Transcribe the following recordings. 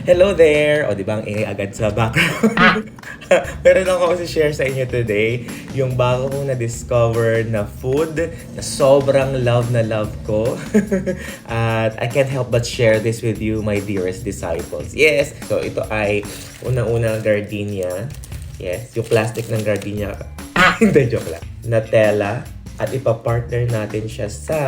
Hello there! O, di ba ang ingay agad sa background? Meron ako share sa inyo today yung bago kong na-discover na food na sobrang love na love ko. At I can't help but share this with you, my dearest disciples. Yes! So, ito ay unang-unang gardenia. Yes, yung plastic ng gardenia. Hindi, joke lang. Nutella. At ipapartner natin siya sa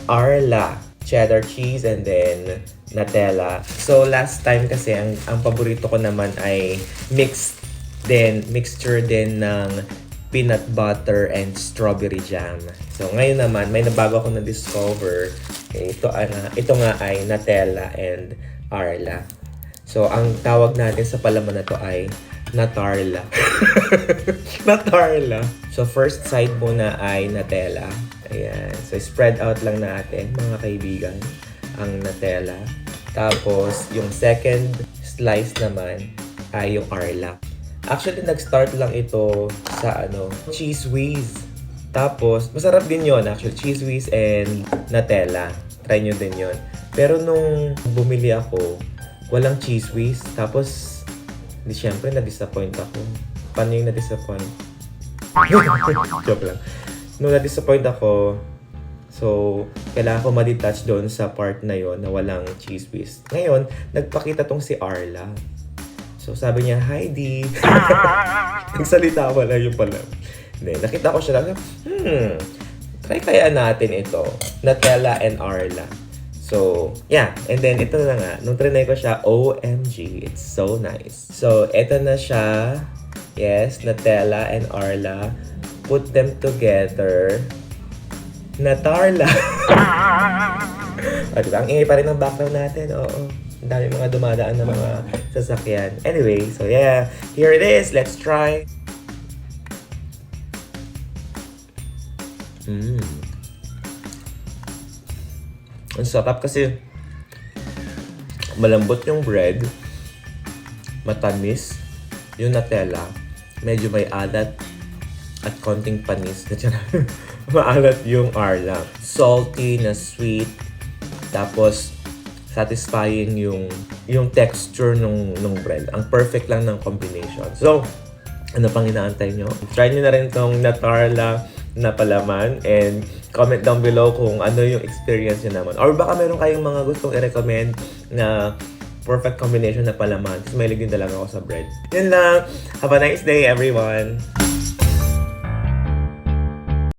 Arla. Cheddar cheese and then Nutella. So last time kasi ang paborito ko naman ay mixture din ng peanut butter and strawberry jam. So ngayon naman may nabago ako na-discover. Ito nga ay Nutella and Arla. So ang tawag natin sa palaman na to ay Natarla. Natarla. So first side muna ay Nutella. Ayan. So, spread out lang natin, mga kaibigan, ang Nutella. Tapos, yung second slice naman ay yung Arla. Actually, nag-start lang ito sa Cheese Whiz. Tapos, masarap din yon actually, Cheese Whiz and Nutella. Try nyo din yon. Pero nung bumili ako, walang Cheese Whiz. Tapos, syempre, na-disappoint ako. Paano yung na-disappoint? Joke lang. Nung na-disappoint ako, so, kailangan ko ma-detach doon sa part na yon na walang cheese whiz. Ngayon, nagpakita tong si Arla. So, sabi niya, "Hi, Dee." Nagsalita ko lang yung pala. Nakita ko siya lang, try kaya natin ito. Nutella and Arla. So, yeah. And then, ito na nga. Nung trinay ko siya, OMG, it's so nice. So, ito na siya. Yes, Nutella and Arla. Put them together. Natarla. O, diba? Ang ingay pa rin ng background natin. Oo. Ang dami mga dumadaan na mga sasakyan. Anyway, so yeah. Here it is. Let's try. Ang sarap kasi malambot yung bread. Matamis. Yung Nutella. Medyo may alat. At konting panis. Maalat yung Arla. Salty na sweet. Tapos, satisfying yung texture nung bread. Ang perfect lang ng combination. So, ano pang inaantay nyo? Try nyo na rin tong Natarla na palaman. And comment down below kung ano yung experience nyo naman. Or baka meron kayong mga gustong i-recommend na perfect combination na palaman. Kasi mahilig din talaga ako sa bread. Yun lang. Have a nice day, everyone!